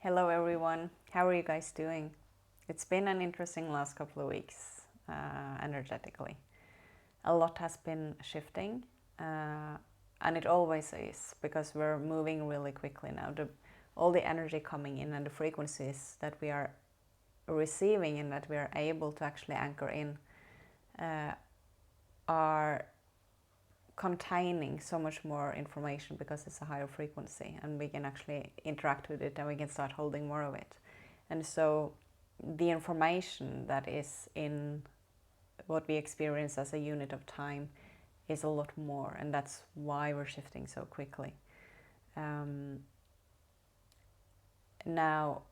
Hello everyone, how are you guys doing? It's been an interesting last couple of weeks energetically. A lot has been shifting and it always is because we're moving really quickly now. All the energy coming in and the frequencies that we are receiving and that we are able to actually anchor in are containing so much more information because it's a higher frequency and we can actually interact with it and we can start holding more of it. And so the information that is in what we experience as a unit of time is a lot more, and that's why we're shifting so quickly. Now,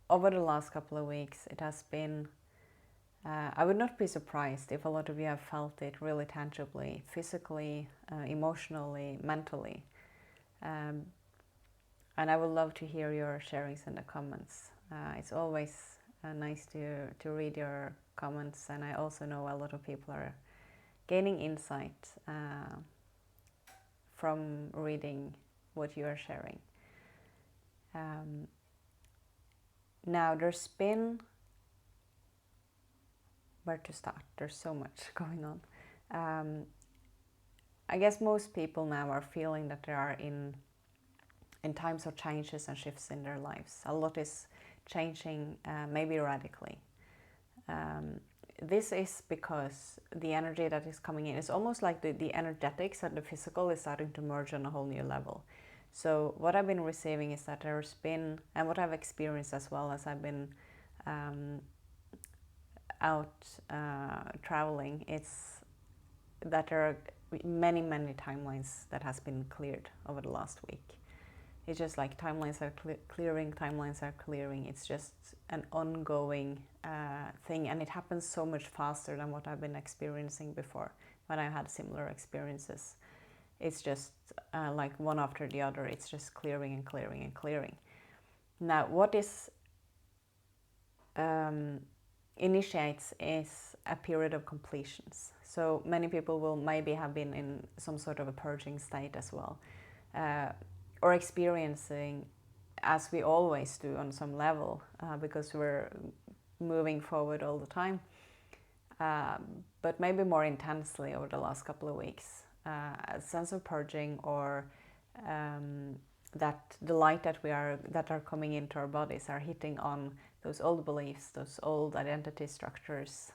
over the last couple of weeks, it has been I would not be surprised if a lot of you have felt it really tangibly, physically, emotionally, mentally. And I would love to hear your sharings in the comments. It's always nice to read your comments, and I also know a lot of people are gaining insight from reading what you are sharing. Now, there's been where to start. There's so much going on. I guess most people now are feeling that they are in times of changes and shifts in their lives. A lot is changing, maybe radically. This is because the energy that is coming in is almost like the energetics and the physical is starting to merge on a whole new level. So what I've been receiving is that there's been, and what I've experienced as well as I've been out traveling, it's that there are many timelines that has been cleared over the last week. It's just like timelines are clearing. It's just an ongoing thing, and it happens so much faster than what I've been experiencing before when I had similar experiences. It's just like one after the other. It's just clearing. Now, what is initiates is a period of completions. So many people will maybe have been in some sort of a purging state as well, or experiencing, as we always do on some level, because we're moving forward all the time, but maybe more intensely over the last couple of weeks, a sense of purging, or that the light that are coming into our bodies are hitting on those old beliefs, those old identity structures,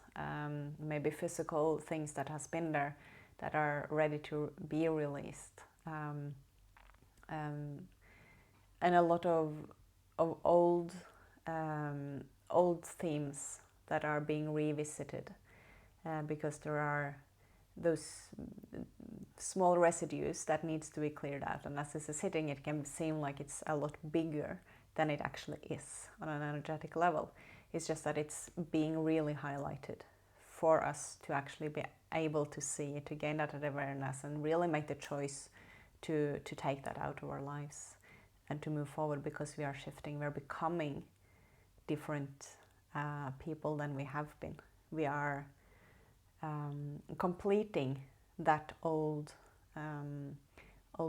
maybe physical things that has been there that are ready to be released, and a lot of old themes that are being revisited, because there are those small residues that needs to be cleared out, and as this is hitting, it can seem like it's a lot bigger than it actually is on an energetic level. It's just that it's being really highlighted for us to actually be able to see it, to gain that awareness, and really make the choice to take that out of our lives and to move forward, because we are shifting, we're becoming different people than we have been. We are completing that old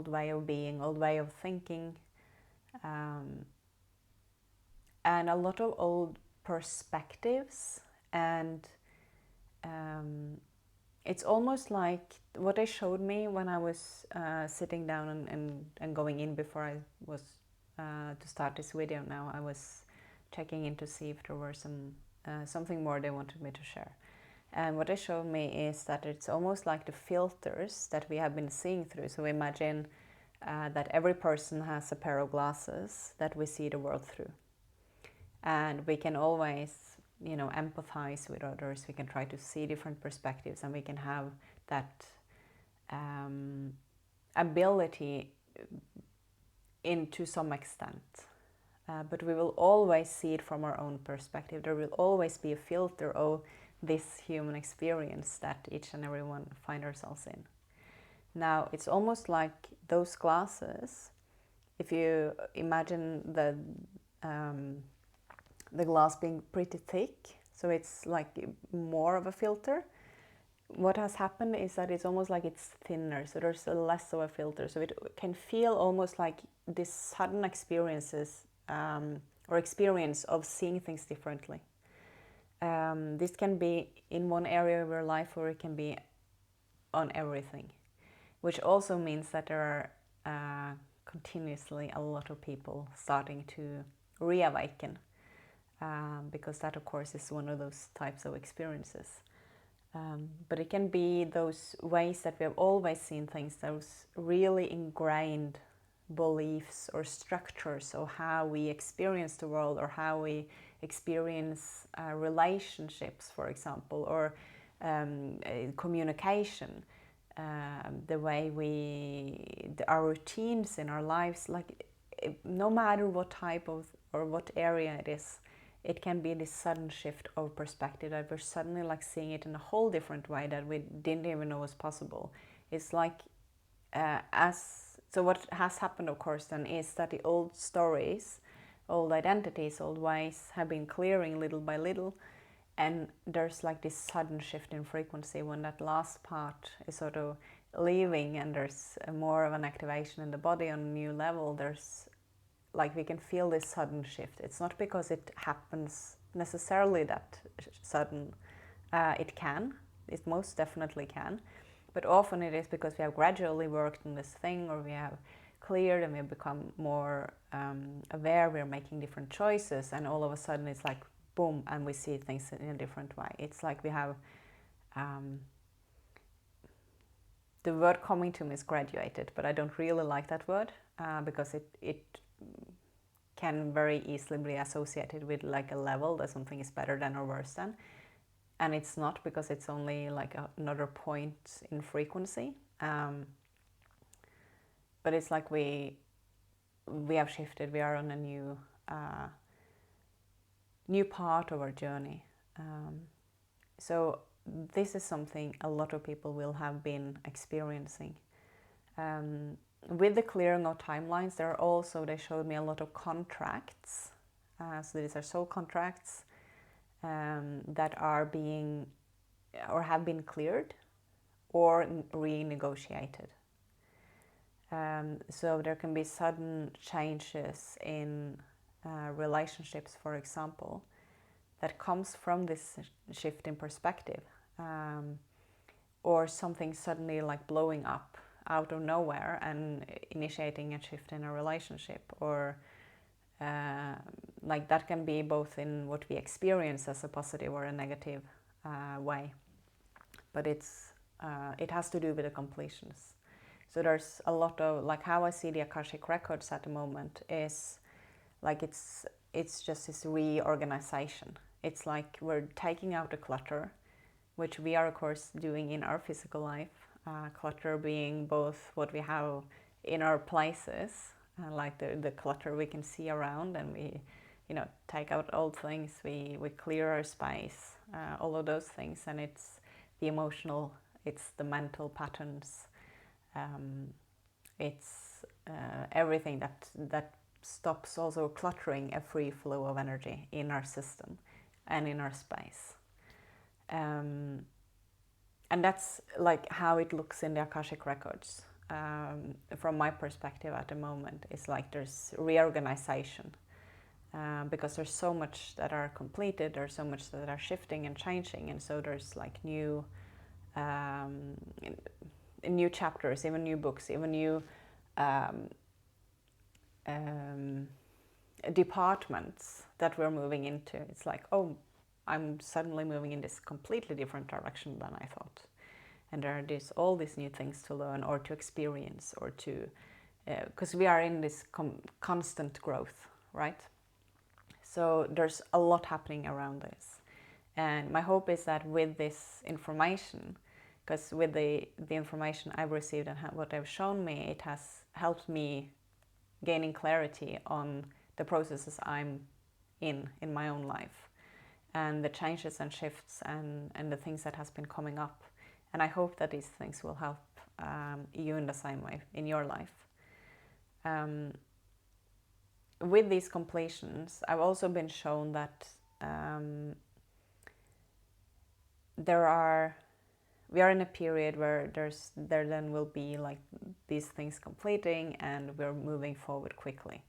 way of being, old way of thinking, and a lot of old perspectives, and it's almost like what they showed me when I was sitting down and going in before I was to start this video. Now I was checking in to see if there were something more they wanted me to share. And what they showed me is that it's almost like the filters that we have been seeing through. So imagine that every person has a pair of glasses that we see the world through. And we can always, empathize with others. We can try to see different perspectives, and we can have that ability to some extent. But we will always see it from our own perspective. There will always be a filter of this human experience that each and every one find ourselves in. Now, it's almost like those glasses, if you imagine the glass being pretty thick, so it's like more of a filter. What has happened is that it's almost like it's thinner, so there's less of a filter, so it can feel almost like these sudden experiences or experience of seeing things differently. This can be in one area of your life, or it can be on everything, which also means that there are continuously a lot of people starting to reawaken, because that, of course, is one of those types of experiences. But it can be those ways that we have always seen things, those really ingrained beliefs or structures of how we experience the world, or how we experience relationships, for example, or communication, the way our routines in our lives, like no matter what type of or what area it is, it can be this sudden shift of perspective that we're suddenly like seeing it in a whole different way that we didn't even know was possible. It's like so what has happened, of course, then is that the old stories, old identities, old ways have been clearing little by little, and there's like this sudden shift in frequency when that last part is sort of leaving, and there's more of an activation in the body on a new level. There's like we can feel this sudden shift. It's not because it happens necessarily that sudden. It most definitely can, but often it is because we have gradually worked on this thing, or we have cleared and we have become more aware, we're making different choices, and all of a sudden it's like boom, and we see things in a different way. It's like we have the word coming to me is graduated, but I don't really like that word because it can very easily be associated with like a level that something is better than or worse than, and it's not, because it's only like another point in frequency. But it's like we have shifted. We are on a new part of our journey. So this is something a lot of people will have been experiencing. With the clearing of timelines, they showed me a lot of contracts. So these are soul contracts that are being or have been cleared or renegotiated. So there can be sudden changes in relationships, for example, that comes from this shift in perspective, or something suddenly like blowing up out of nowhere and initiating a shift in a relationship, or like that can be both in what we experience as a positive or a negative way, but it has to do with the completions. So there's a lot of, like, how I see the Akashic records at the moment is like it's just this reorganization. It's like we're taking out the clutter, which we are of course doing in our physical life. Clutter being both what we have in our places, like the clutter we can see around, and we take out old things, we clear our space, all of those things. And it's the emotional, it's the mental patterns, it's everything that stops also cluttering a free flow of energy in our system and in our space. And that's like how it looks in the Akashic records. From my perspective at the moment, it's like there's reorganization, because there's so much that are completed, there's so much that are shifting and changing, and so there's like new chapters, even new books, even new departments that we're moving into. It's like, oh, I'm suddenly moving in this completely different direction than I thought. And there are all these new things to learn or to experience, or to, because we are in this constant growth, right? So there's a lot happening around this. And my hope is that with this information, because with the information I've received and what they've shown me, it has helped me gaining clarity on the processes I'm in my own life, and the changes and shifts and the things that has been coming up. And I hope that these things will help you in the same way in your life. With these completions, I've also been shown that we are in a period where there then will be like these things completing, and we're moving forward quickly.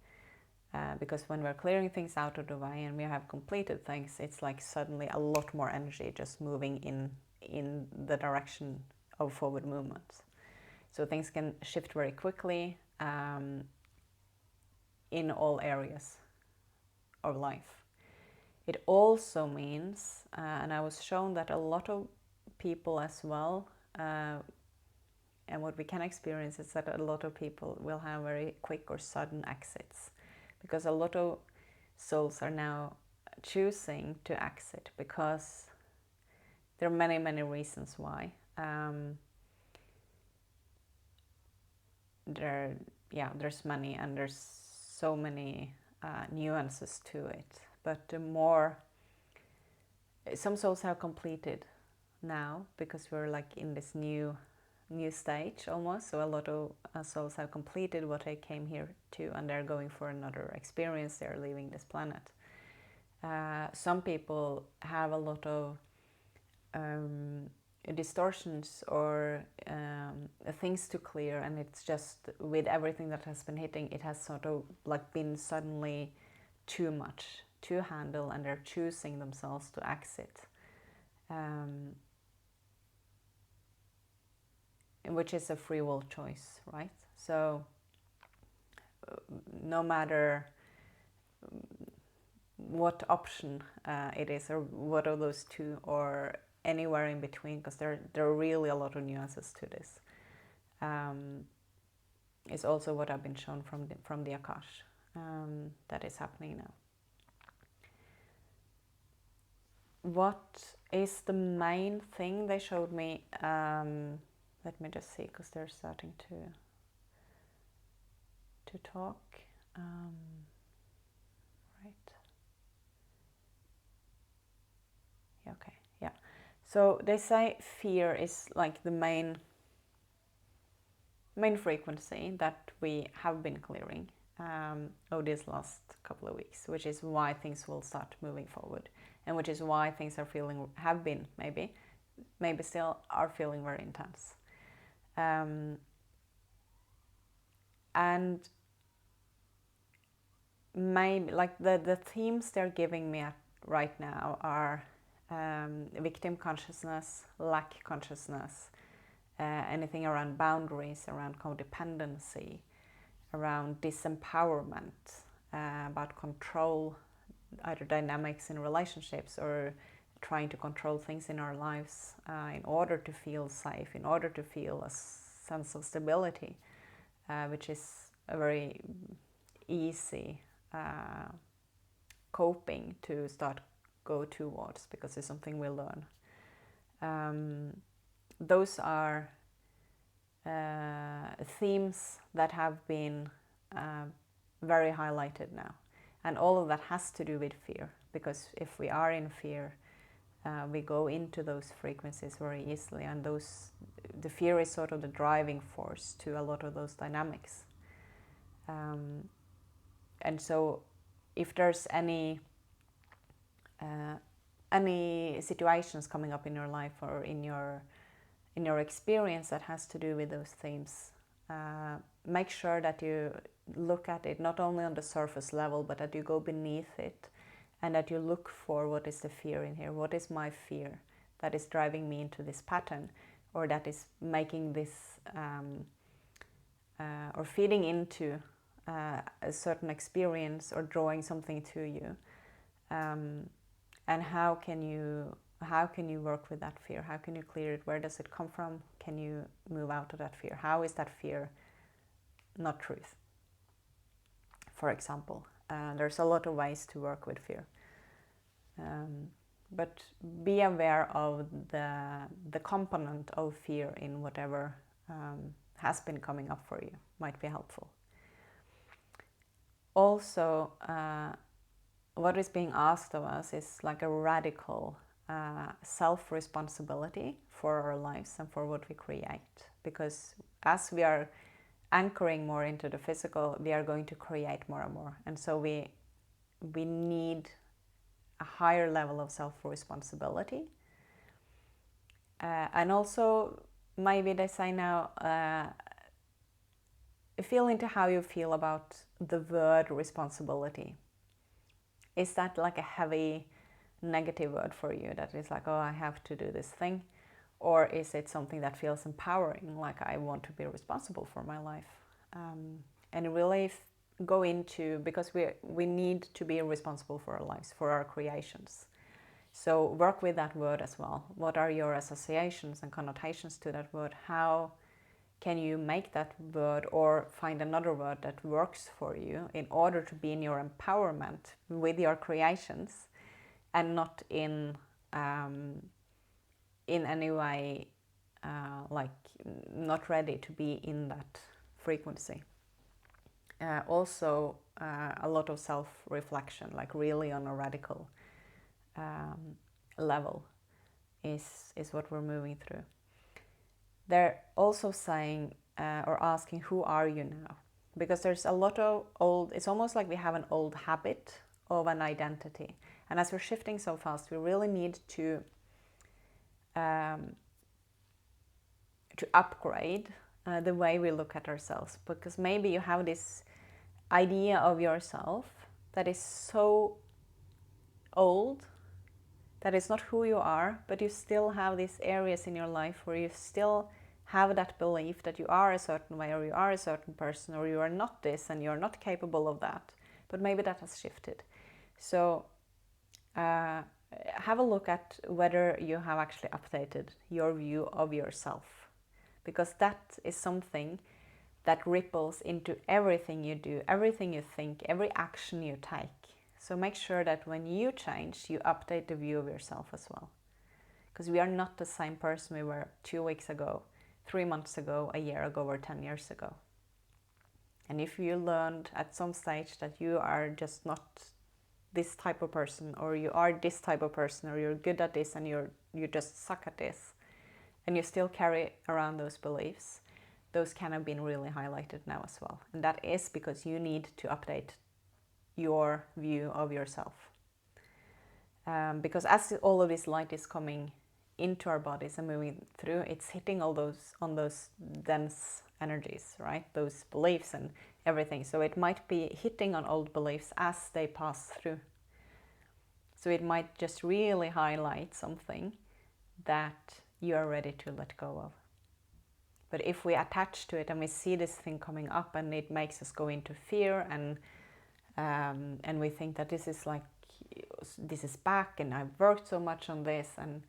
Because when we're clearing things out of the way and we have completed things, it's like suddenly a lot more energy just moving in the direction of forward movement. So things can shift very quickly in all areas of life. It also means, and I was shown that a lot of people as well, and what we can experience is that a lot of people will have very quick or sudden exits, because a lot of souls are now choosing to exit because there are many, many reasons why. There's many, and there's so many nuances to it. But the more some souls have completed now, because we're like in this new stage almost. So a lot of souls have completed what they came here to, and they're going for another experience. They're leaving this planet. Some people have a lot of distortions or things to clear, and it's just with everything that has been hitting, it has sort of like been suddenly too much to handle, and they're choosing themselves to exit, which is a free will choice, right? So no matter what option it is, or what of those two, or anywhere in between, because there are really a lot of nuances to this, is also what I've been shown from the Akash, that is happening now. What is the main thing they showed me? Let me just see, because they're starting to talk. Right. Okay. Yeah. So they say fear is like the main frequency that we have been clearing over these last couple of weeks, which is why things will start moving forward, and which is why things have been maybe still are feeling very intense. And maybe like the themes they're giving me right now are victim consciousness, lack consciousness, anything around boundaries, around codependency, around disempowerment, about control, either dynamics in relationships or trying to control things in our lives in order to feel safe, in order to feel a sense of stability, which is a very easy coping to go towards, because it's something we learn. Those are themes that have been very highlighted now, and all of that has to do with fear, because if we are in fear, we go into those frequencies very easily, and the fear is sort of the driving force to a lot of those dynamics. And so if there's any situations coming up in your life or in your experience that has to do with those themes, make sure that you look at it not only on the surface level, but that you go beneath it, and that you look for what is the fear in here. What is my fear that is driving me into this pattern, or that is making this or feeding into a certain experience, or drawing something to you, and how can you work with that fear? How can you clear it? Where does it come from? Can you move out of that fear? How is that fear not truth, for example? There's a lot of ways to work with fear, but be aware of the component of fear in whatever has been coming up for you. Might be helpful. Also, what is being asked of us is like a radical self-responsibility for our lives and for what we create, because as we are anchoring more into the physical, we are going to create more and more, and so we need a higher level of self-responsibility. And also, maybe they say now, feel into how you feel about the word responsibility. Is that like a heavy negative word for you, that is like, oh, I have to do this thing? Or is it something that feels empowering, like I want to be responsible for my life? And really go into, because we need to be responsible for our lives, for our creations. So work with that word as well. What are your associations and connotations to that word? How can you make that word or find another word that works for you in order to be in your empowerment with your creations, and not in any way like not ready to be in that frequency. Also a lot of self-reflection, like really on a radical level, is what we're moving through. They're also saying or asking, who are you now? Because there's a lot of old, it's almost like we have an old habit of an identity. And as we're shifting so fast, we really need to upgrade the way we look at ourselves. Because maybe you have this idea of yourself that is so old, that is not who you are, but you still have these areas in your life where you still have that belief that you are a certain way, or you are a certain person, or you are not this and you're not capable of that. But maybe that has shifted. So have a look at whether you have actually updated your view of yourself, because that is something that ripples into everything you do, everything you think, every action you take. So make sure that when you change, you update the view of yourself as well. Because we are not the same person we were 2 weeks ago, 3 months ago, a year ago, or 10 years ago. And if you learned at some stage that you are just not this type of person, or you are this type of person, or you're good at this and you just suck at this, and you still carry around those beliefs, those can have been really highlighted now as well. And that is because you need to update your view of yourself. Because as all of this light is coming into our bodies and moving through, it's hitting all those on those dense energies, right? Those beliefs and everything. So it might be hitting on old beliefs as they pass through. So it might just really highlight something that you are ready to let go of. But if we attach to it and we see this thing coming up and it makes us go into fear, and we think that this is back and I've worked so much on this, and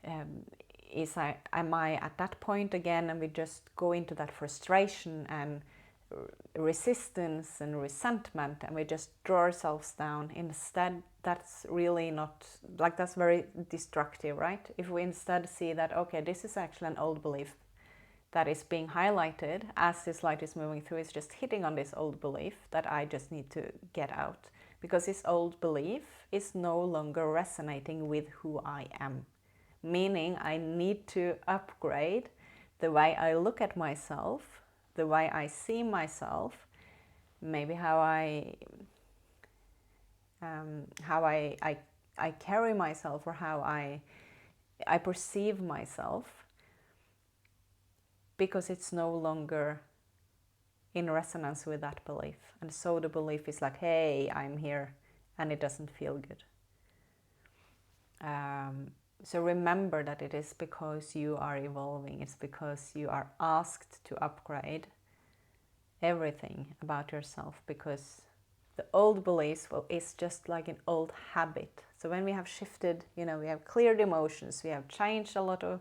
am I at that point again, and we just go into that frustration and resistance and resentment, and we just draw ourselves down. Instead, that's really not, like, that's very destructive, right? If we instead see that, okay, this is actually an old belief that is being highlighted as this light is moving through, it's just hitting on this old belief that I just need to get out, because this old belief is no longer resonating with who I am. Meaning I need to upgrade the way I look at myself, the way I see myself, maybe how I carry myself, or how I perceive myself, because it's no longer in resonance with that belief. And so the belief is like, hey, I'm here, and it doesn't feel good. So remember that it is because you are evolving. It's because you are asked to upgrade everything about yourself, because the old beliefs, well, it's just like an old habit. So when we have shifted, we have cleared emotions, we have changed a lot of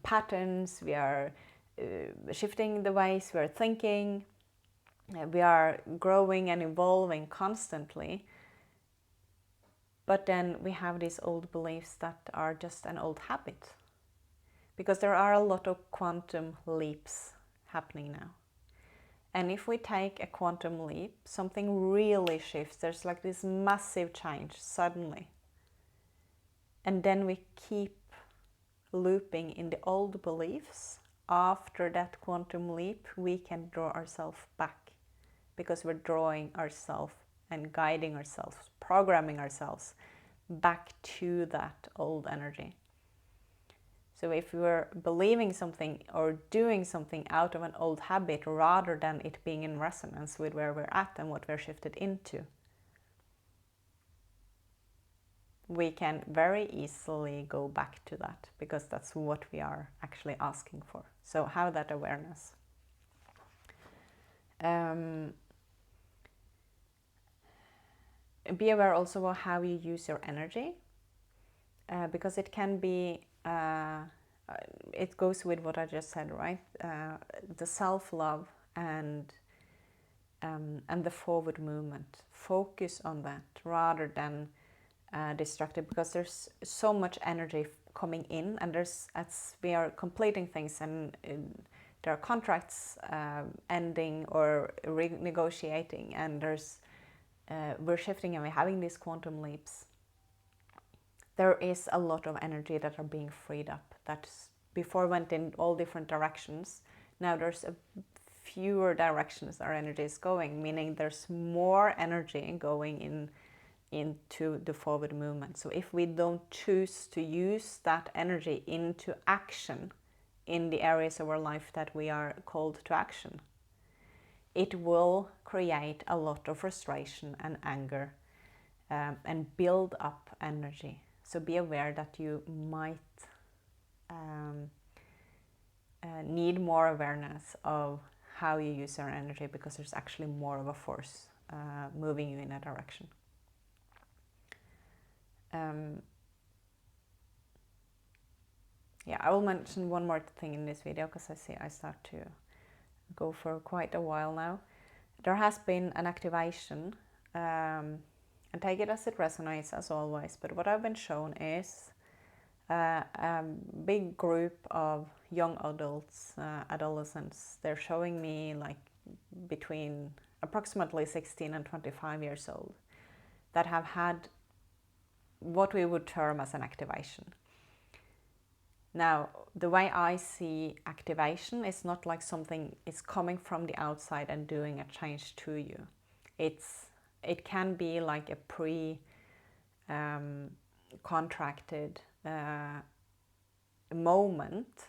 patterns, we are shifting the ways we are thinking, we are growing and evolving constantly. But then we have these old beliefs that are just an old habit, because there are a lot of quantum leaps happening now. And if we take a quantum leap, something really shifts. There's like this massive change suddenly. And then we keep looping in the old beliefs. After that quantum leap, we can draw ourselves back, because we're drawing ourselves and guiding ourselves, programming ourselves back to that old energy. So if we're believing something or doing something out of an old habit rather than it being in resonance with where we're at and what we're shifted into, we can very easily go back to that, because that's what we are actually asking for. So have that awareness. Be aware also of how you use your energy, because it can be, it goes with what I just said, right? The self-love and the forward movement. Focus on that rather than destructive, because there's so much energy coming in, and as we are completing things, and there are contracts ending or renegotiating, and we're shifting and we're having these quantum leaps. There is a lot of energy that are being freed up that before went in all different directions. Now there's fewer directions our energy is going, meaning there's more energy going into the forward movement. So if we don't choose to use that energy into action in the areas of our life that we are called to action, it will create a lot of frustration and anger, and build up energy. So be aware that you might need more awareness of how you use your energy, because there's actually more of a force moving you in a direction. Yeah, I will mention one more thing in this video, because I see I start to go for quite a while now. There has been an activation, and take it as it resonates as always, but what I've been shown is a big group of young adults, adolescents. They're showing me like between approximately 16 and 25 years old, that have had what we would term as an activation. Now, the way I see activation is not like something is coming from the outside and doing a change to you. It can be like a contracted moment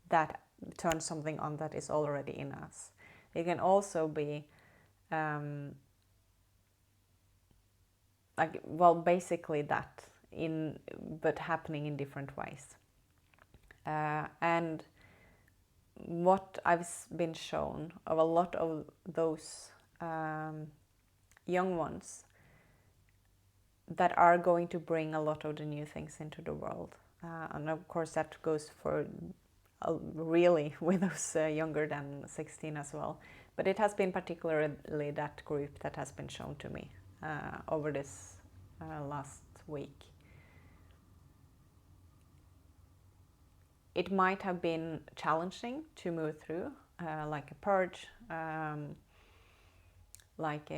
that turns something on that is already in us. It can also be basically that, but happening in different ways. And what I've been shown of a lot of those young ones that are going to bring a lot of the new things into the world. And of course that goes for really with those younger than 16 as well. But it has been particularly that group that has been shown to me over this last week. It might have been challenging to move through, like a purge, like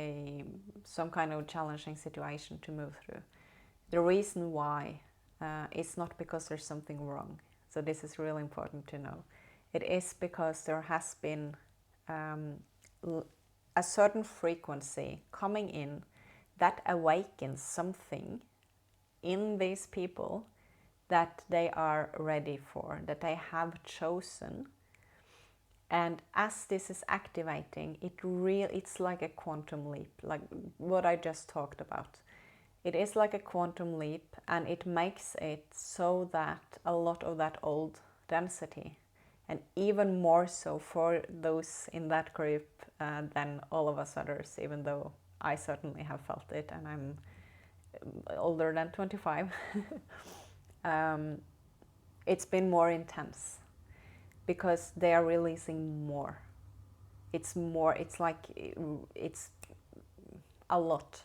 some kind of challenging situation to move through. The reason why is not because there's something wrong. So this is really important to know. It is because there has been a certain frequency coming in that awakens something in these people that they are ready for, that they have chosen. And as this is activating, it's like a quantum leap, like what I just talked about. It is like a quantum leap, and it makes it so that a lot of that old density, and even more so for those in that group than all of us others, even though I certainly have felt it, and I'm older than 25. It's been more intense because they are releasing more. It's a lot.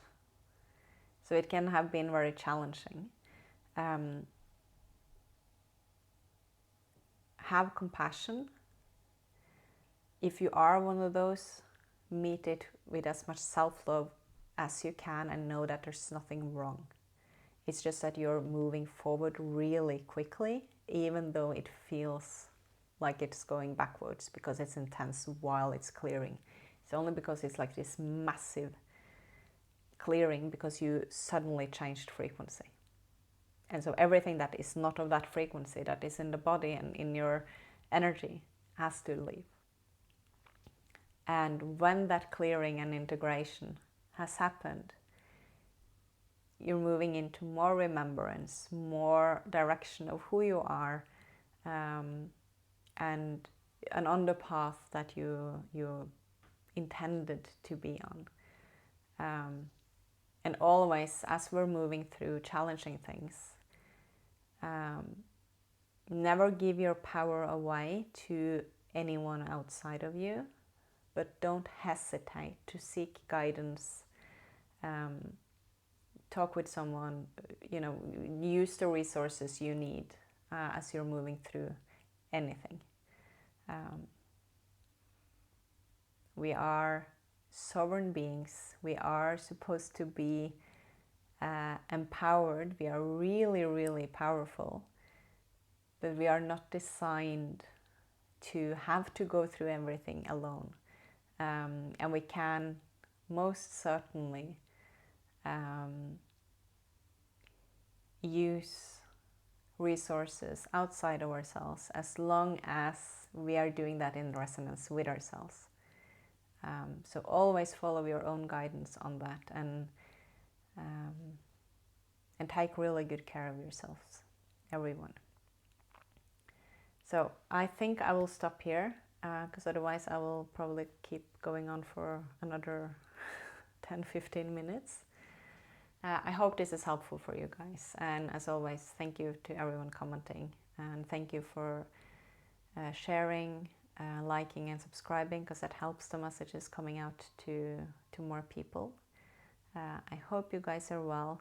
So it can have been very challenging. Have compassion. If you are one of those, meet it with as much self-love as you can, and know that there's nothing wrong. It's just that you're moving forward really quickly, even though it feels like it's going backwards, because it's intense while it's clearing. It's only because it's like this massive clearing, because you suddenly changed frequency. And so everything that is not of that frequency, that is in the body and in your energy, has to leave. And when that clearing and integration has happened, you're moving into more remembrance, more direction of who you are, and on the path that you intended to be on. And always, as we're moving through challenging things, never give your power away to anyone outside of you, but don't hesitate to seek guidance. Talk with someone, use the resources you need as you're moving through anything. We are sovereign beings. We are supposed to be empowered. We are really, really powerful, but we are not designed to have to go through everything alone. And we can most certainly use resources outside of ourselves, as long as we are doing that in resonance with ourselves. So always follow your own guidance on that, and take really good care of yourselves, everyone. So I think I will stop here, because otherwise I will probably keep going on for another 10-15 minutes. I hope this is helpful for you guys, and as always, thank you to everyone commenting, and thank you for sharing, liking and subscribing, because that helps the messages coming out to more people. I hope you guys are well.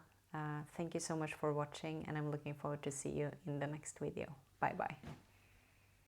Thank you so much for watching, and I'm looking forward to see you in the next video. Bye bye.